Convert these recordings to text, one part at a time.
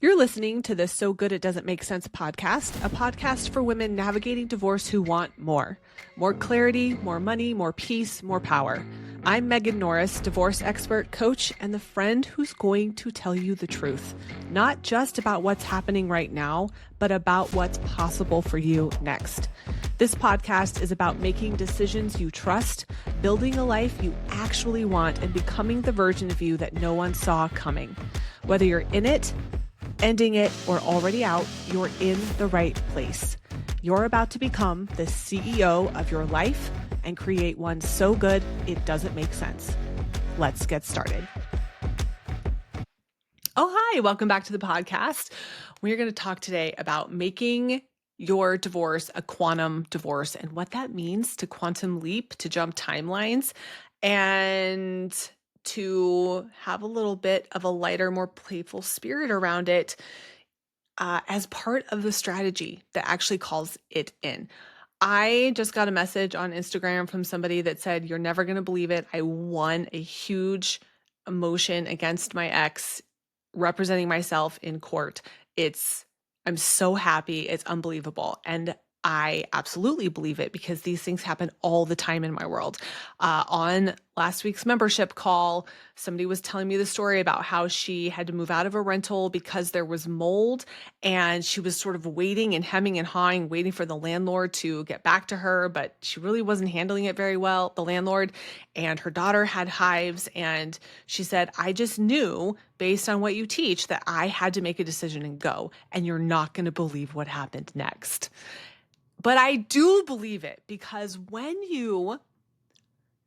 You're listening to the So Good It Doesn't Make Sense podcast, a podcast for women navigating divorce who want more. More clarity, more money, more peace, more power. I'm Megan Norris, divorce expert, coach, and the friend who's going to tell you the truth. Not just about what's happening right now, but about what's possible for you next. This podcast is about making decisions you trust, building a life you actually want, and becoming the version of you that no one saw coming. Whether you're in it, ending it, or already out, you're in the right place. You're about to become the CEO of your life and create one so good it doesn't make sense. Let's get started. Oh, hi. Welcome back to the podcast. We're going to talk today about making your divorce a quantum divorce and what that means to quantum leap, to jump timelines, and to have a little bit of a lighter, more playful spirit around it as part of the strategy that actually calls it in. I just got a message on Instagram from somebody that said, "You're never going to believe it. I won a huge motion against my ex representing myself in court. I'm so happy. It's unbelievable." And I absolutely believe it because these things happen all the time in my world. On last week's membership call, somebody was telling me the story about how she had to move out of a rental because there was mold, and she was sort of waiting and hemming and hawing, waiting for the landlord to get back to her, but she really wasn't handling it very well, the landlord, and her daughter had hives. And she said, "I just knew based on what you teach that I had to make a decision and go, and you're not going to believe what happened next." But I do believe it because when you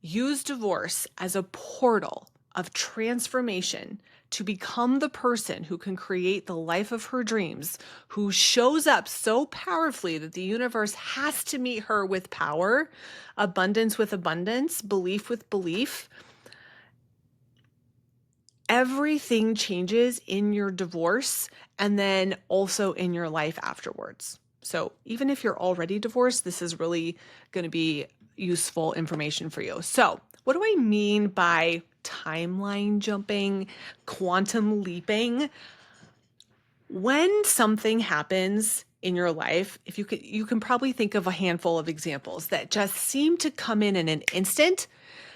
use divorce as a portal of transformation to become the person who can create the life of her dreams, who shows up so powerfully that the universe has to meet her with power, abundance with abundance, belief with belief, everything changes in your divorce and then also in your life afterwards. So even if you're already divorced, this is really going to be useful information for you. So what do I mean by timeline jumping, quantum leaping? When something happens in your life, if you can probably think of a handful of examples that just seem to come in an instant,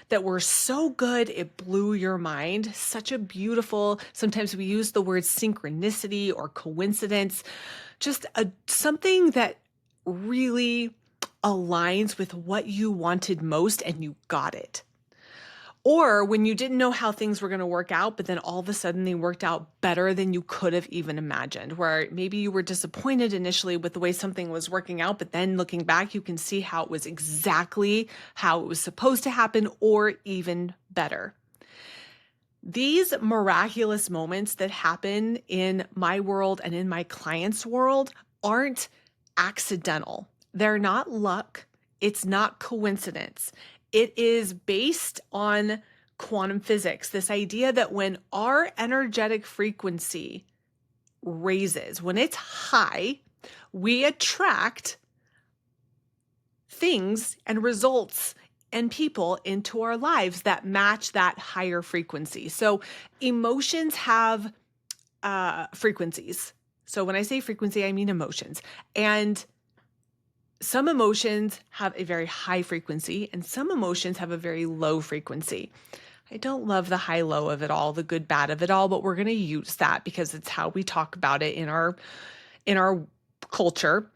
that were so good it blew your mind. Such a beautiful, sometimes we use the word synchronicity or coincidence, just something that really aligns with what you wanted most and you got it. Or when you didn't know how things were going to work out, but then all of a sudden they worked out better than you could have even imagined, where maybe you were disappointed initially with the way something was working out, but then looking back, you can see how it was exactly how it was supposed to happen or even better. These miraculous moments that happen in my world and in my clients' world aren't accidental. They're not luck. It's not coincidence. It is based on quantum physics, this idea that when our energetic frequency raises, when it's high, we attract things and results and people into our lives that match that higher frequency. So emotions have frequencies. So when I say frequency, I mean emotions. And some emotions have a very high frequency and some emotions have a very low frequency. I don't love the high-low of it all, the good, bad of it all, but we're going to use that because it's how we talk about it in our culture.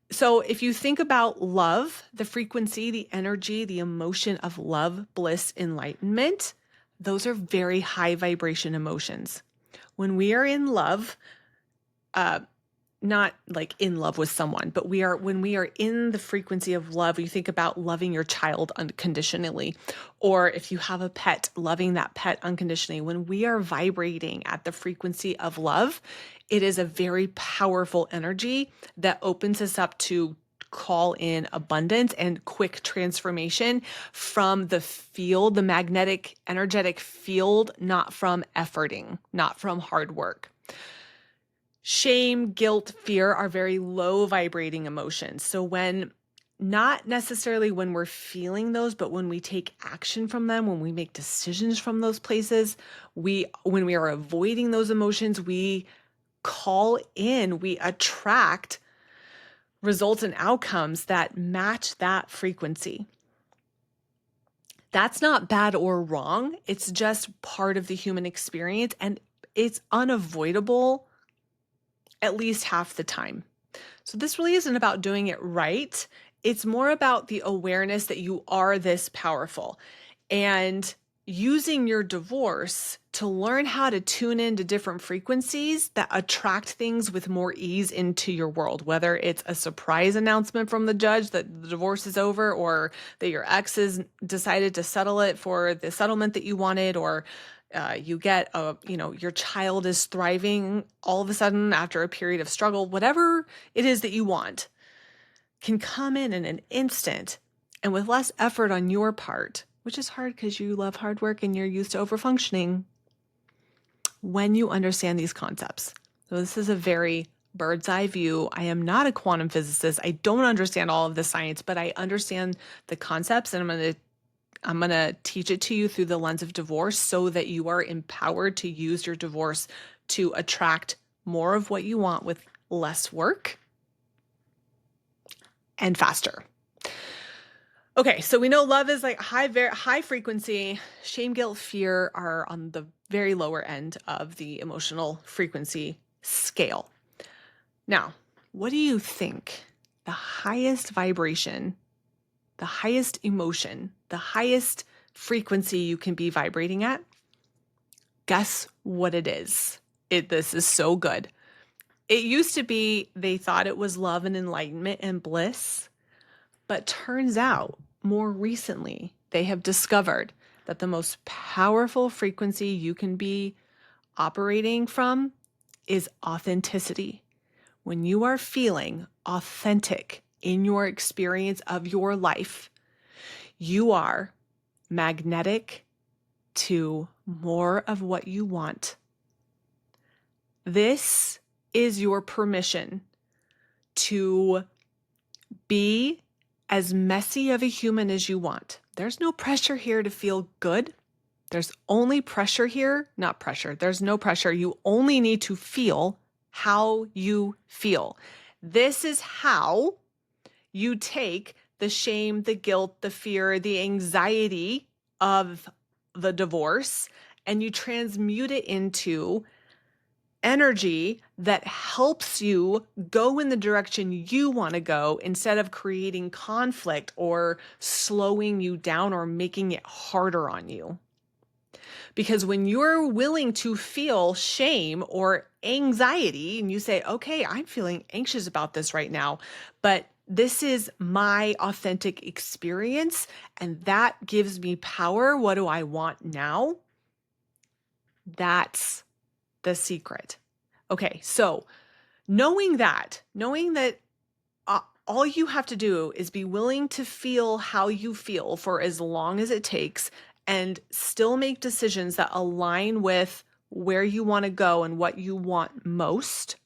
So if you think about love, the frequency, the energy, the emotion of love, bliss, enlightenment, those are very high vibration emotions. When we are in love, not like in love with someone, but when we are in the frequency of love, you think about loving your child unconditionally, or if you have a pet, loving that pet unconditionally. When we are vibrating at the frequency of love, it is a very powerful energy that opens us up to call in abundance and quick transformation from the field, the magnetic, energetic field, not from efforting, not from hard work. Shame, guilt, fear are very low vibrating emotions. So not necessarily when we're feeling those, but when we take action from them, when we make decisions from those places, when we are avoiding those emotions, we call in, we attract results and outcomes that match that frequency. That's not bad or wrong. It's just part of the human experience, and it's unavoidable at least half the time. So this really isn't about doing it right. It's more about the awareness that you are this powerful and using your divorce to learn how to tune into different frequencies that attract things with more ease into your world, whether it's a surprise announcement from the judge that the divorce is over, or that your ex has decided to settle it for the settlement that you wanted, or you get your child is thriving all of a sudden after a period of struggle. Whatever it is that you want can come in an instant and with less effort on your part, which is hard because you love hard work and you're used to overfunctioning, when you understand these concepts. So this is a very bird's eye view. I am not a quantum physicist. I don't understand all of the science, but I understand the concepts, and I'm going to teach it to you through the lens of divorce so that you are empowered to use your divorce to attract more of what you want with less work and faster. Okay, so we know love is like high frequency. Shame, guilt, fear are on the very lower end of the emotional frequency scale. Now, what do you think the highest vibration, the highest emotion, the highest frequency you can be vibrating at? Guess what it is? This is so good. It used to be they thought it was love and enlightenment and bliss, but turns out more recently they have discovered that the most powerful frequency you can be operating from is authenticity. When you are feeling authentic in your experience of your life, you are magnetic to more of what you want. This is your permission to be as messy of a human as you want. There's no pressure here to feel good. There's only pressure here, not pressure. There's no pressure. You only need to feel how you feel. This is how you take the shame, the guilt, the fear, the anxiety of the divorce, and you transmute it into energy that helps you go in the direction you want to go instead of creating conflict or slowing you down or making it harder on you. Because when you're willing to feel shame or anxiety and you say, okay, I'm feeling anxious about this right now, but this is my authentic experience and that gives me power. What do I want now? That's the secret. Okay, so knowing that all you have to do is be willing to feel how you feel for as long as it takes and still make decisions that align with where you want to go and what you want most.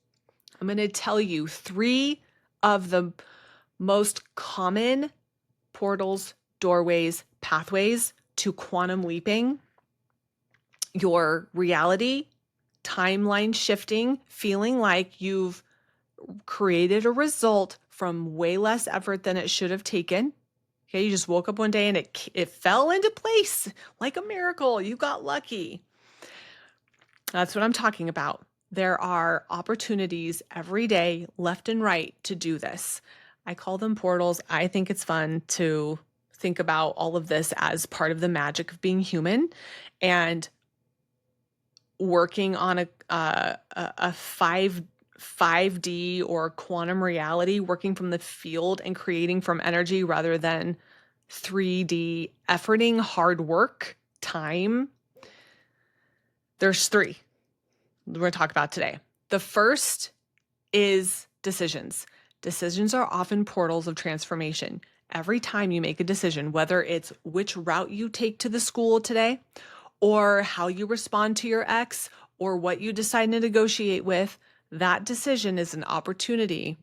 I'm going to tell you 3 of the most common portals, doorways, pathways to quantum leaping your reality, timeline shifting, feeling like you've created a result from way less effort than it should have taken. Okay, you just woke up one day and it fell into place like a miracle. You got lucky. That's what I'm talking about. There are opportunities every day, left and right, to do this. I call them portals. I think it's fun to think about all of this as part of the magic of being human and working on a 5D or quantum reality, working from the field and creating from energy rather than 3D efforting, hard work, time. There's 3 we're going to talk about today. The first is decisions. Decisions are often portals of transformation. Every time you make a decision, whether it's which route you take to the school today, or how you respond to your ex, or what you decide to negotiate with, that decision is an opportunity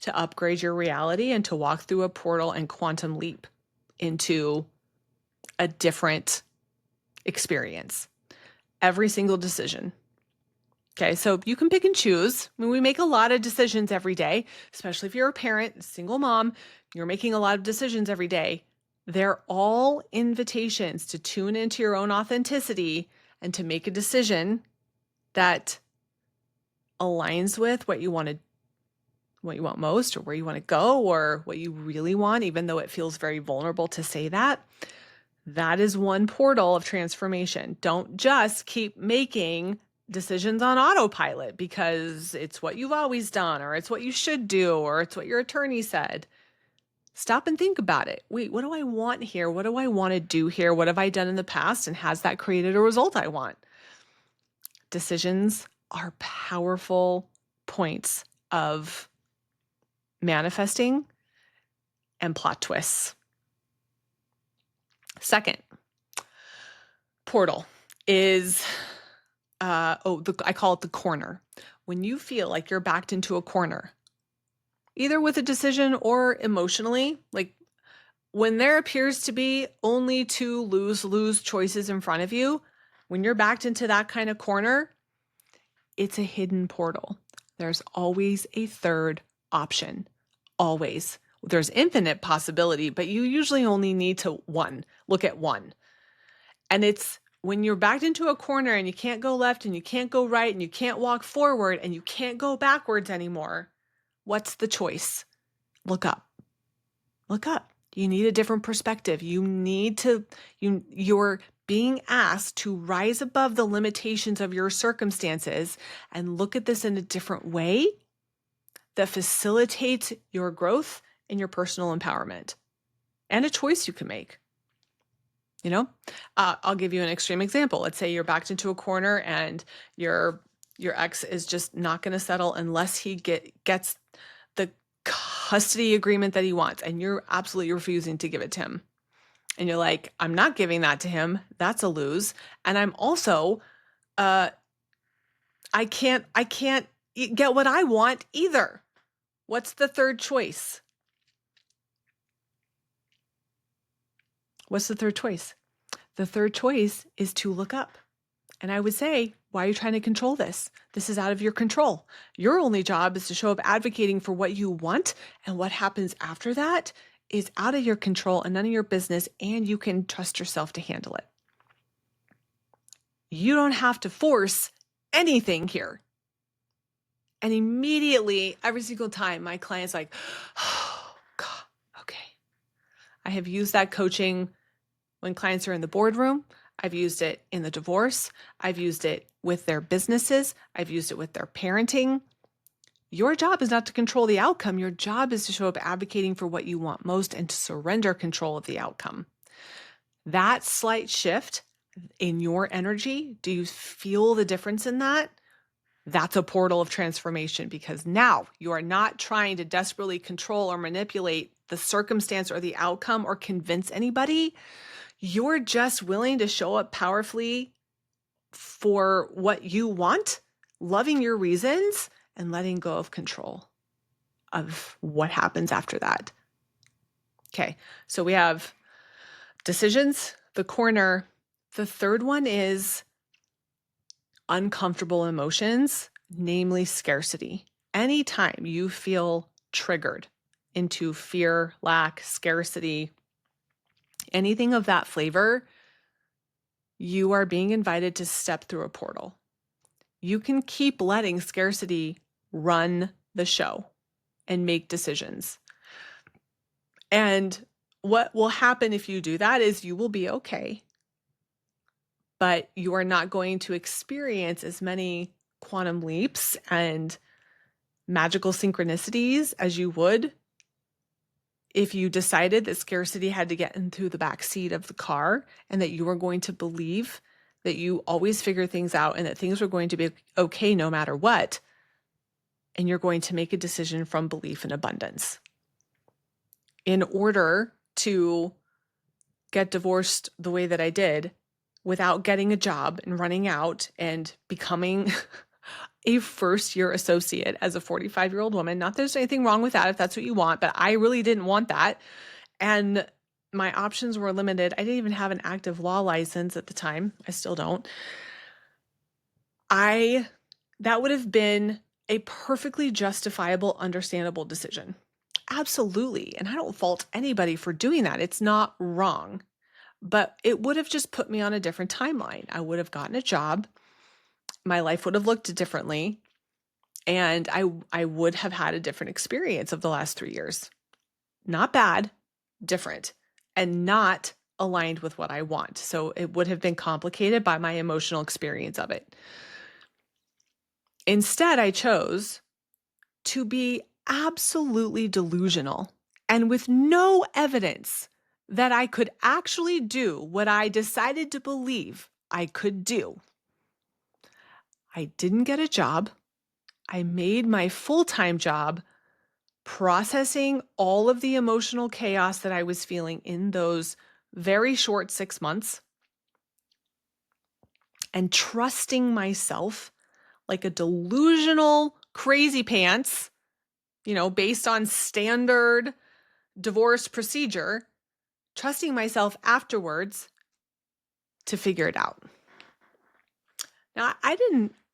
to upgrade your reality and to walk through a portal and quantum leap into a different experience. Every single decision. Okay, so you can pick and choose. I mean, we make a lot of decisions every day, especially if you're a parent, single mom, you're making a lot of decisions every day. They're all invitations to tune into your own authenticity and to make a decision that aligns with what you want most, or where you want to go, or what you really want, even though it feels very vulnerable to say that. That is one portal of transformation. Don't just keep making decisions on autopilot because it's what you've always done, or it's what you should do, or it's what your attorney said. Stop and think about it. Wait, what do I want here? What do I want to do here? What have I done in the past? And has that created a result I want? Decisions are powerful points of manifesting and plot twists. Second portal is, I call it the corner. When you feel like you're backed into a corner, either with a decision or emotionally, like when there appears to be only two lose choices in front of you, when you're backed into that kind of corner, it's a hidden portal. There's always a third option. Always. There's infinite possibility, but you usually only need to look at one. And it's when you're backed into a corner and you can't go left and you can't go right and you can't walk forward and you can't go backwards anymore. What's the choice? Look up. Look up. You need a different perspective. You're being asked to rise above the limitations of your circumstances and look at this in a different way that facilitates your growth and your personal empowerment, and a choice you can make. I'll give you an extreme example. Let's say you're backed into a corner and your ex is just not going to settle unless he gets the custody agreement that he wants, and you're absolutely refusing to give it to him. And you're like, I'm not giving that to him. That's a lose. And I'm also, I can't get what I want either. What's the third choice? What's the third choice? The third choice is to look up. And I would say, why are you trying to control this? This is out of your control. Your only job is to show up advocating for what you want, and what happens after that is out of your control and none of your business, and you can trust yourself to handle it. You don't have to force anything here. And immediately, every single time, my client's like, oh, God, okay. I have used that coaching when clients are in the boardroom. I've used it in the divorce. I've used it with their businesses. I've used it with their parenting. Your job is not to control the outcome. Your job is to show up advocating for what you want most and to surrender control of the outcome. That slight shift in your energy, do you feel the difference in that? That's a portal of transformation, because now you are not trying to desperately control or manipulate the circumstance or the outcome or convince anybody. You're just willing to show up powerfully for what you want, loving your reasons, and letting go of control of what happens after that. Okay, so we have decisions, the corner. The third one is uncomfortable emotions, namely scarcity. Anytime you feel triggered into fear, lack, scarcity, anything of that flavor, you are being invited to step through a portal. You can keep letting scarcity run the show and make decisions. And what will happen if you do that is you will be okay, but you are not going to experience as many quantum leaps and magical synchronicities as you would if you decided that scarcity had to get into the back seat of the car, and that you were going to believe that you always figure things out and that things were going to be okay no matter what. And you're going to make a decision from belief in abundance. In order to get divorced the way that I did, without getting a job and running out and becoming a first-year associate as a 45-year-old woman. Not that there's anything wrong with that if that's what you want, but I really didn't want that. And my options were limited. I didn't even have an active law license at the time. I still don't. I that would have been a perfectly justifiable, understandable decision. Absolutely. And I don't fault anybody for doing that. It's not wrong. But it would have just put me on a different timeline. I would have gotten a job. My life would have looked differently. And I would have had a different experience of the last 3 years. Not bad, different, and not aligned with what I want. So it would have been complicated by my emotional experience of it. Instead, I chose to be absolutely delusional and with no evidence that I could actually do what I decided to believe I could do. I didn't get a job. I made my full-time job processing all of the emotional chaos that I was feeling in those very short 6 months and trusting myself like a delusional crazy pants, based on standard divorce procedure, trusting myself afterwards to figure it out. Now,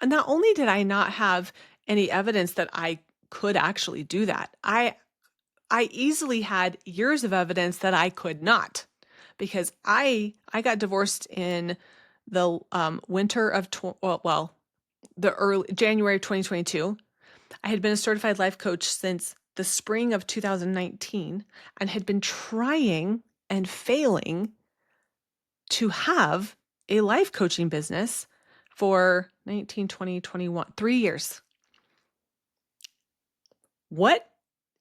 not only did I not have any evidence that I could actually do that, I easily had years of evidence that I could not, because I got divorced in the winter of the early January of 2022. I had been a certified life coach since the spring of 2019 and had been trying and failing to have a life coaching business for 19, 20, 21, 3 years. What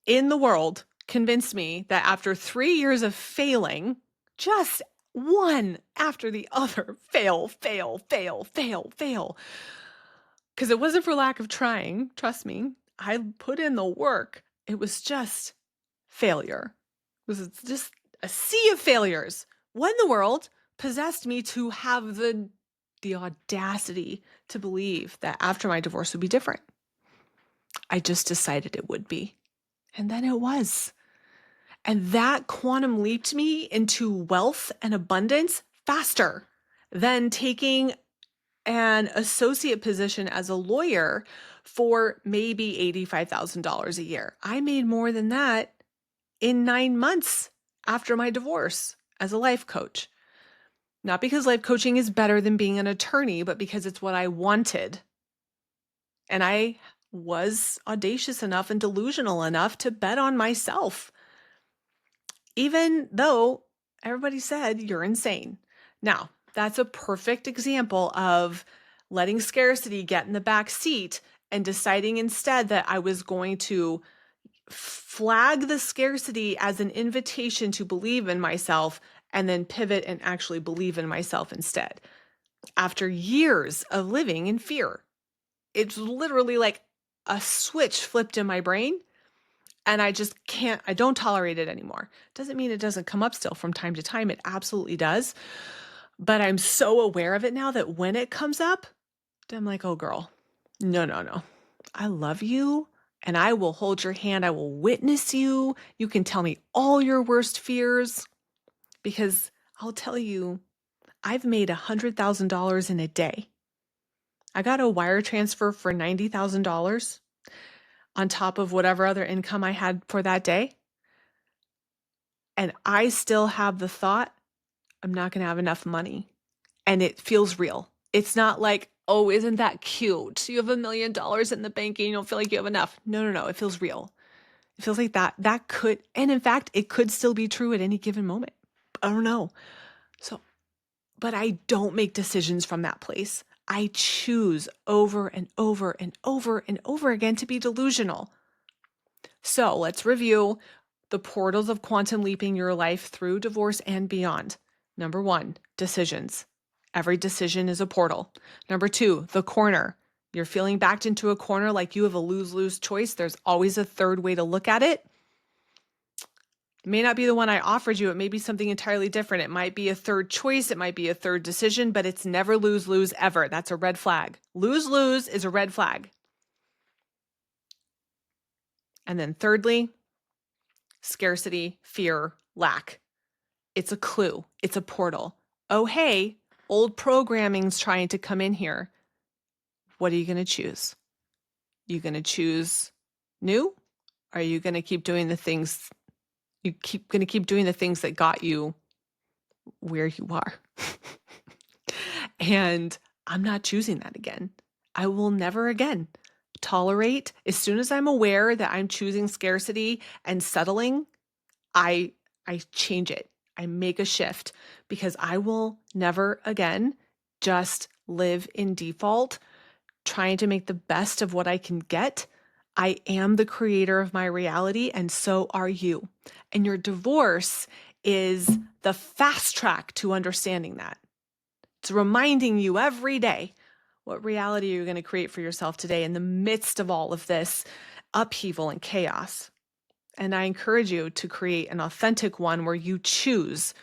in the world convinced me that after 3 years of failing, just one after the other, fail, because it wasn't for lack of trying, trust me, I put in the work. It was just failure. It was just a sea of failures. What in the world possessed me to have the audacity to believe that after my divorce would be different? I just decided it would be. And then it was. And that quantum leaped me into wealth and abundance faster than taking an associate position as a lawyer for maybe $85,000 a year. I made more than that in 9 months after my divorce as a life coach. Not because life coaching is better than being an attorney, but because it's what I wanted. And I was audacious enough and delusional enough to bet on myself, even though everybody said you're insane. Now, that's a perfect example of letting scarcity get in the back seat and deciding instead that I was going to flag the scarcity as an invitation to believe in myself and then pivot and actually believe in myself instead. After years of living in fear, it's literally like a switch flipped in my brain, and I don't tolerate it anymore. Doesn't mean it doesn't come up still from time to time. It absolutely does. But I'm so aware of it now that when it comes up, I'm like, oh girl, no. I love you and I will hold your hand. I will witness you. You can tell me all your worst fears, because I'll tell you, I've made $100,000 in a day. I got a wire transfer for $90,000 on top of whatever other income I had for that day. And I still have the thought, I'm not going to have enough money. And it feels real. It's not like, oh, isn't that cute? You have $1 million in the bank and you don't feel like you have enough. No. It feels real. It feels like that could, and in fact, it could still be true at any given moment. I don't know. But I don't make decisions from that place. I choose over and over and over and over again to be delusional. So let's review the portals of quantum leaping your life through divorce and beyond. Number 1, decisions. Every decision is a portal. Number 2, the corner. You're feeling backed into a corner like you have a lose-lose choice. There's always a third way to look at it. It may not be the one I offered you. It may be something entirely different. It might be a third choice. It might be a third decision, but it's never lose-lose ever. That's a red flag. Lose-lose is a red flag. And then thirdly, scarcity, fear, lack. It's a clue. It's a portal. Oh, hey, old programming's trying to come in here. what are you going to choose? You going to choose new? Or are you going to keep doing the things going to keep doing the things that got you where you are? And I'm not choosing that again. I will never again tolerate. As soon as I'm aware that I'm choosing scarcity and settling, I change it. I make a shift, because I will never again just live in default, trying to make the best of what I can get. I am the creator of my reality, and so are you. And your divorce is the fast track to understanding that. It's reminding you every day, what reality are you going to create for yourself today in the midst of all of this upheaval and chaos? And I encourage you to create an authentic one where you choose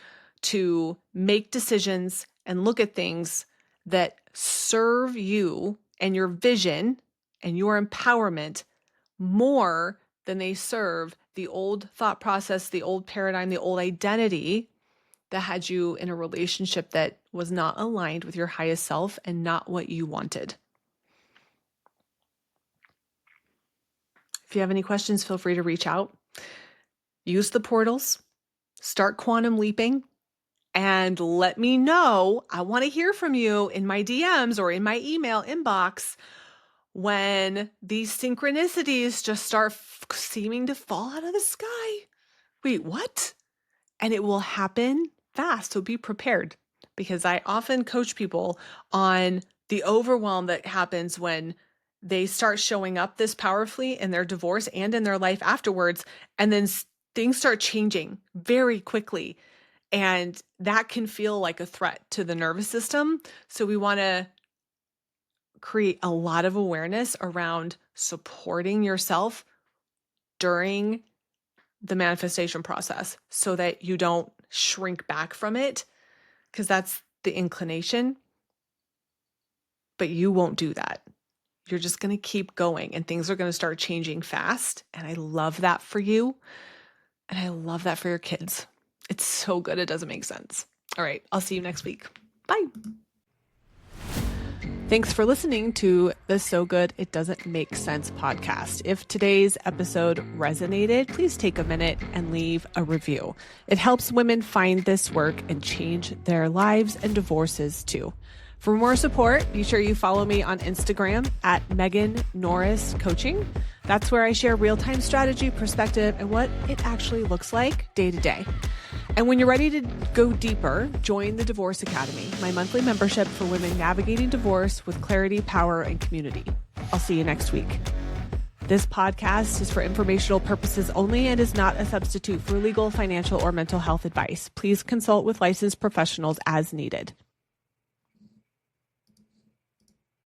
to make decisions and look at things that serve you and your vision and your empowerment more than they serve the old thought process, the old paradigm, the old identity that had you in a relationship that was not aligned with your highest self and not what you wanted. If you have any questions, feel free to reach out. Use the portals, start quantum leaping, and let me know. I want to hear from you in my DMs or in my email inbox when these synchronicities just start seeming to fall out of the sky. Wait, what? And it will happen fast. So be prepared, because I often coach people on the overwhelm that happens when they start showing up this powerfully in their divorce and in their life afterwards. And then things start changing very quickly. And that can feel like a threat to the nervous system. So we want to create a lot of awareness around supporting yourself during the manifestation process so that you don't shrink back from it, because that's the inclination. But you won't do that. You're just going to keep going, and things are going to start changing fast. And I love that for you. And I love that for your kids. It's so good. It doesn't make sense. All right. I'll see you next week. Bye. Thanks for listening to the So Good It Doesn't Make Sense podcast. If today's episode resonated, please take a minute and leave a review. It helps women find this work and change their lives and divorces too. For more support, be sure you follow me on Instagram at Megan Norris Coaching. That's where I share real-time strategy, perspective, and what it actually looks like day to day. And when you're ready to go deeper, join the Divorce Academy, my monthly membership for women navigating divorce with clarity, power, and community. I'll see you next week. This podcast is for informational purposes only and is not a substitute for legal, financial, or mental health advice. Please consult with licensed professionals as needed.